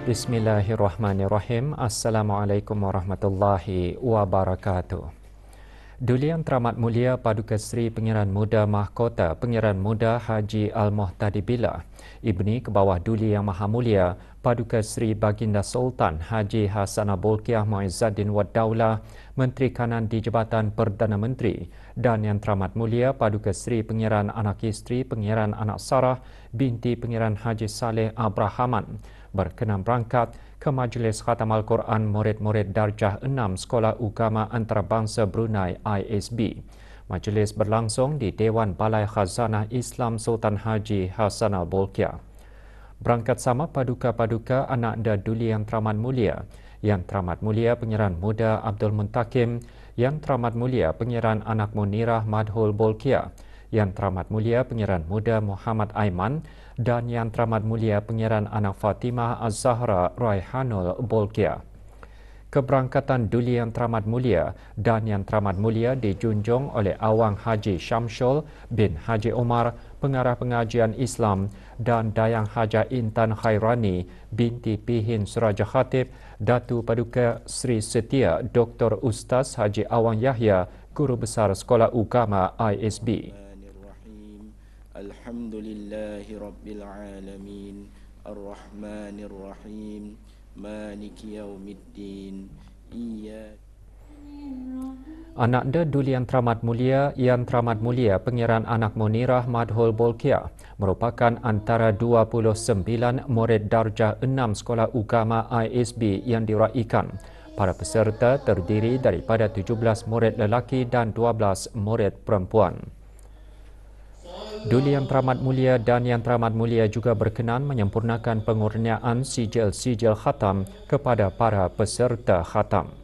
Bismillahirrahmanirrahim. Assalamualaikum warahmatullahi wabarakatuh. Duli Yang Teramat Mulia Paduka Seri Pengiran Muda Mahkota Pengiran Muda Haji Al-Muhtadi Billah, Ibni Kebawah Duli Yang Maha Mulia Paduka Seri Baginda Sultan Haji Hassanah Bolkiah Muizzaddin Wad Daulah, Menteri Kanan di Jabatan Perdana Menteri, dan Yang Teramat Mulia Paduka Seri Pengiran Anak Isteri Pengiran Anak Sarah binti Pengiran Haji Saleh Abrahaman berkenan berangkat ke Majlis Khatam Al-Quran Murid-Murid Darjah 6 Sekolah Ugama Antarabangsa Brunei ISB. Majlis berlangsung di Dewan Balai Khazanah Islam Sultan Haji Hassanah Bolkiah. Berangkat sama paduka-paduka anak da Duli Yang Teramat Mulia, Yang Teramat Mulia Pengiran Muda Abdul Muntakim, Yang Teramat Mulia Pengiran Anak Munirah Madhul Bolkiah, Yang Teramat Mulia Pengiran Muda Muhammad Aiman, dan Yang Teramat Mulia Pengiran Anak Fatimah Az-Zahra Raihanul Bolkiah. Keberangkatan Duli Yang Teramat Mulia dan Yang Teramat Mulia dijunjung oleh Awang Haji Syamsul bin Haji Omar, Pengarah Pengajian Islam, dan Dayang Haja Intan Khairani binti Pihin Suraja Khatib, Datu Paduka Sri Setia Dr. Ustaz Haji Awang Yahya, Guru Besar Sekolah Ugama ISB. Alhamdulillahi Rabbil Alamin, Ar-Rahmanir Rahim, Maliki Yaumiddin, Anak da Duli Yang Teramat Mulia, Yang Teramat Mulia Pengiran Anak Munirah Madhul Bolkiah merupakan antara 29 murid darjah 6 Sekolah Ugama ISB yang diraikan. Para peserta terdiri daripada 17 murid lelaki dan 12 murid perempuan. Duli Yang Teramat Mulia dan Yang Teramat Mulia juga berkenan menyempurnakan pengurniaan sijil-sijil khatam kepada para peserta khatam.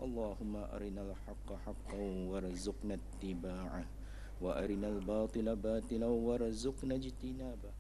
Allahumma arinal haqqa haqqan warzuqna ittiba'ah wa arinal batila batilan warzuqna ijtinabah.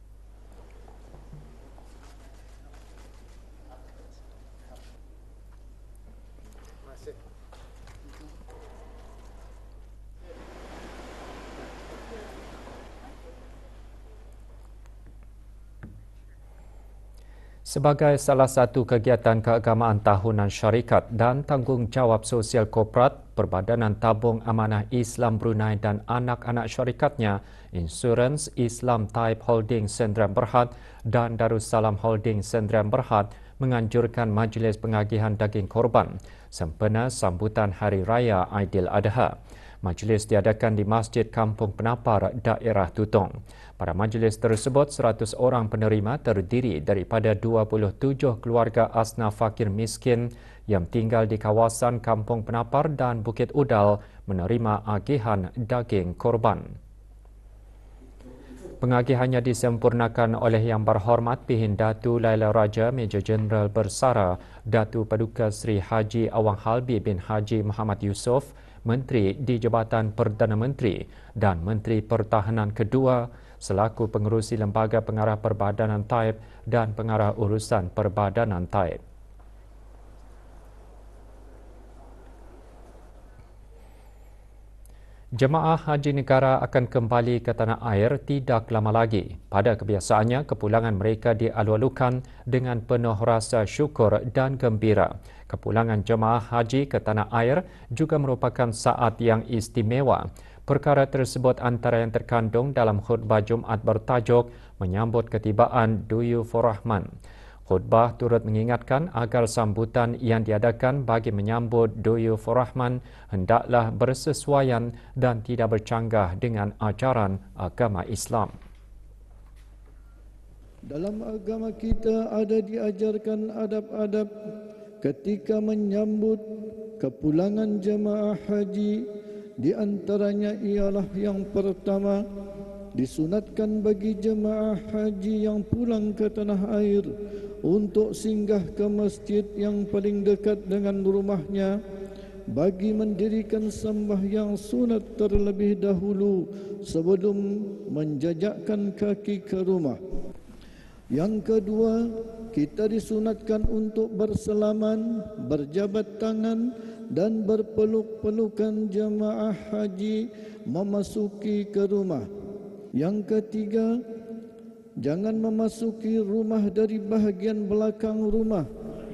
Sebagai salah satu kegiatan keagamaan tahunan syarikat dan tanggungjawab sosial korporat, Perbadanan Tabung Amanah Islam Brunei dan anak-anak syarikatnya, Insurans Islam Taib Holding Sendirian Berhad dan Darussalam Holding Sendirian Berhad menganjurkan majlis pengagihan daging korban sempena sambutan Hari Raya Aidiladha. Majlis diadakan di Masjid Kampung Penapar, Daerah Tutong. Pada majlis tersebut, 100 orang penerima terdiri daripada 27 keluarga asnaf fakir miskin yang tinggal di kawasan Kampung Penapar dan Bukit Udal menerima agihan daging korban. Pengagihannya disempurnakan oleh Yang Berhormat Pihin Datu Laila Raja Major Jeneral Bersara Datu Paduka Seri Haji Awang Halbi bin Haji Muhammad Yusof, Menteri di Jabatan Perdana Menteri dan Menteri Pertahanan kedua selaku pengerusi Lembaga Pengarah Perbadanan Taib dan Pengarah Urusan Perbadanan Taib. Jemaah Haji Negara akan kembali ke tanah air tidak lama lagi. Pada kebiasaannya, kepulangan mereka dialu-alukan dengan penuh rasa syukur dan gembira. Kepulangan jemaah haji ke tanah air juga merupakan saat yang istimewa. Perkara tersebut antara yang terkandung dalam khutbah Jumaat bertajuk menyambut ketibaan Duyufur Rahman. Khutbah turut mengingatkan agar sambutan yang diadakan bagi menyambut Duyufur Rahman hendaklah bersesuaian dan tidak bercanggah dengan ajaran agama Islam. Dalam agama kita ada diajarkan adab-adab ketika menyambut kepulangan jemaah haji. Di antaranya ialah yang pertama, disunatkan bagi jemaah haji yang pulang ke tanah air untuk singgah ke masjid yang paling dekat dengan rumahnya bagi mendirikan sembahyang sunat terlebih dahulu sebelum menjejakkan kaki ke rumah. Yang kedua, kita disunatkan untuk bersalaman, berjabat tangan dan berpeluk-pelukan jemaah haji memasuki ke rumah. Yang ketiga, jangan memasuki rumah dari bahagian belakang rumah,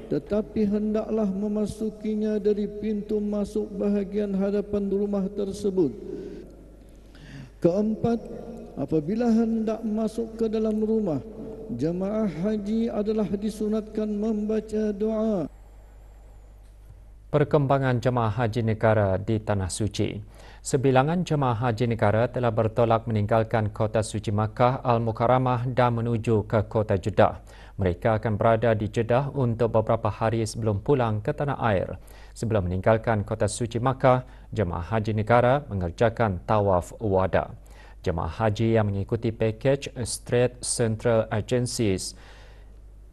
tetapi hendaklah memasukinya dari pintu masuk bahagian hadapan rumah tersebut. Keempat, apabila hendak masuk ke dalam rumah, jemaah haji adalah disunatkan membaca doa. Perkembangan jemaah haji negara di Tanah Suci. Sebilangan jemaah haji negara telah bertolak meninggalkan kota suci Makkah Al-Mukarramah dan menuju ke kota Jeddah. Mereka akan berada di Jeddah untuk beberapa hari sebelum pulang ke tanah air. Sebelum meninggalkan kota suci Makkah, jemaah haji negara mengerjakan tawaf wada. Jemaah haji yang mengikuti pakej Strait Central Agencies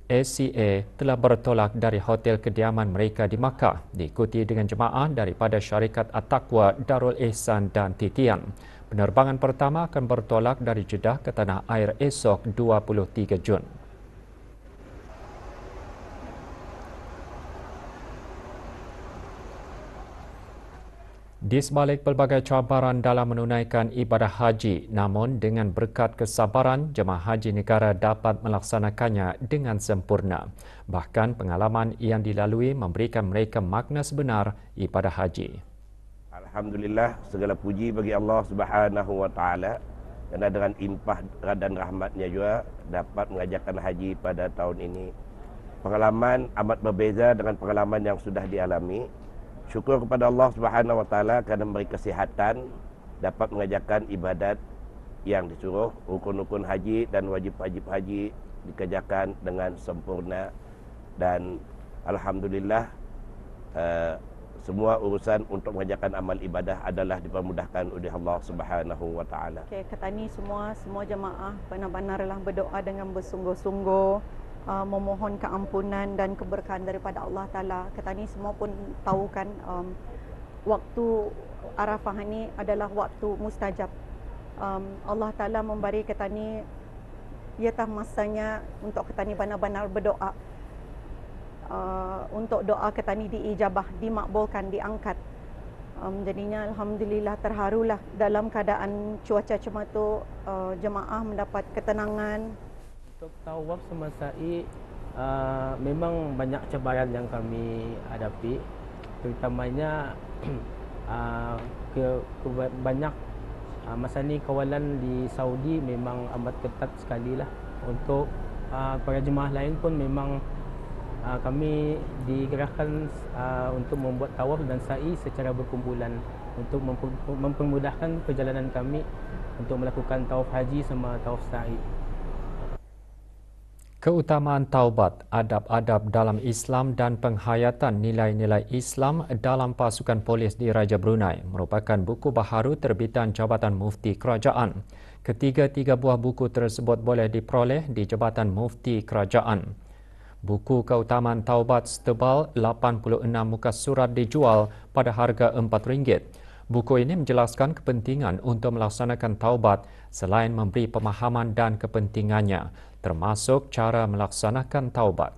ACA telah bertolak dari hotel kediaman mereka di Makkah, diikuti dengan jemaah daripada syarikat At-Taqwa, Darul Ihsan dan Titian. Penerbangan pertama akan bertolak dari Jeddah ke tanah air esok 23 Jun. Di sebalik pelbagai cabaran dalam menunaikan ibadah haji, namun dengan berkat kesabaran, jemaah haji negara dapat melaksanakannya dengan sempurna. Bahkan pengalaman yang dilalui memberikan mereka makna sebenar ibadah haji. Alhamdulillah, segala puji bagi Allah Subhanahu wa taala kerana dengan limpah dan rahmatnya juga dapat mengajarkan haji pada tahun ini. Pengalaman amat berbeza dengan pengalaman yang sudah dialami. Syukur kepada Allah Subhanahu wa taala kerana memberi kesihatan dapat mengajarkan ibadat yang disuruh, rukun-rukun haji dan wajib-wajib haji dikerjakan dengan sempurna, dan alhamdulillah semua urusan untuk mengerjakan amal ibadah adalah dipermudahkan oleh Allah Subhanahu wa taala. Okey, kata ni semua jemaah benar-benarlah berdoa dengan bersungguh-sungguh, memohon keampunan dan keberkahan daripada Allah Ta'ala. Kata ni semua pun tahu kan, waktu Arafah ni adalah waktu mustajab. Allah Ta'ala memberi kata ni, iatah masanya untuk kata ni benar-benar berdoa. Untuk doa kata ni diijabah, dimakbulkan, diangkat. Jadinya alhamdulillah terharulah dalam keadaan cuaca macam tu, jemaah mendapat ketenangan. Untuk tawaf semasa memang banyak cabaran yang kami hadapi, terutamanya banyak masa ni kawalan di Saudi memang amat ketat sekali lah. Untuk para jemaah lain pun memang kami digerakkan untuk membuat tawaf dan sa'i secara berkumpulan untuk mempermudahkan perjalanan kami untuk melakukan tawaf haji sama tawaf sa'i. Keutamaan taubat, adab-adab dalam Islam dan penghayatan nilai-nilai Islam dalam pasukan polis di Raja Brunei merupakan buku baharu terbitan Jabatan Mufti Kerajaan. Ketiga-tiga buah buku tersebut boleh diperoleh di Jabatan Mufti Kerajaan. Buku keutamaan taubat setebal 86 muka surat dijual pada harga RM4. Buku ini menjelaskan kepentingan untuk melaksanakan taubat selain memberi pemahaman dan kepentingannya, termasuk cara melaksanakan taubat.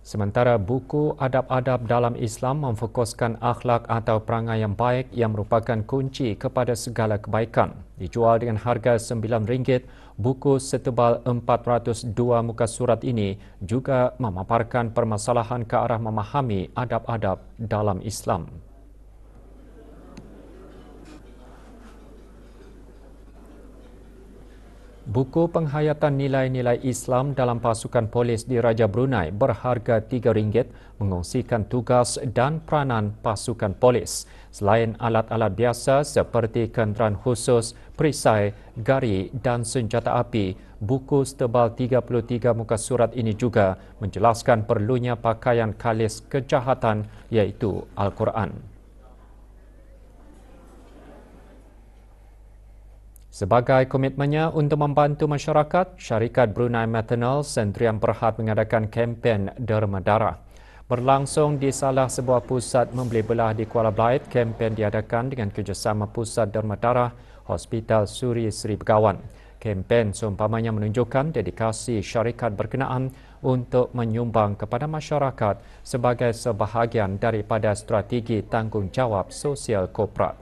Sementara buku adab-adab dalam Islam memfokuskan akhlak atau perangai yang baik yang merupakan kunci kepada segala kebaikan. Dijual dengan harga RM9, buku setebal 402 muka surat ini juga memaparkan permasalahan ke arah memahami adab-adab dalam Islam. Buku penghayatan nilai-nilai Islam dalam pasukan polis di Raja Brunei berharga RM3 mengongsikan tugas dan peranan pasukan polis. Selain alat-alat biasa seperti kenderaan khusus, perisai, gari dan senjata api, buku setebal 33 muka surat ini juga menjelaskan perlunya pakaian kalis kejahatan iaitu Al-Quran. Sebagai komitmennya untuk membantu masyarakat, syarikat Brunei Methanol Sdn Berhad mengadakan kempen derma darah. Berlangsung di salah sebuah pusat membeli belah di Kuala Belait, kempen diadakan dengan kerjasama Pusat Derma Darah Hospital Suri Seri Begawan. Kempen seumpamanya menunjukkan dedikasi syarikat berkenaan untuk menyumbang kepada masyarakat sebagai sebahagian daripada strategi tanggungjawab sosial korporat.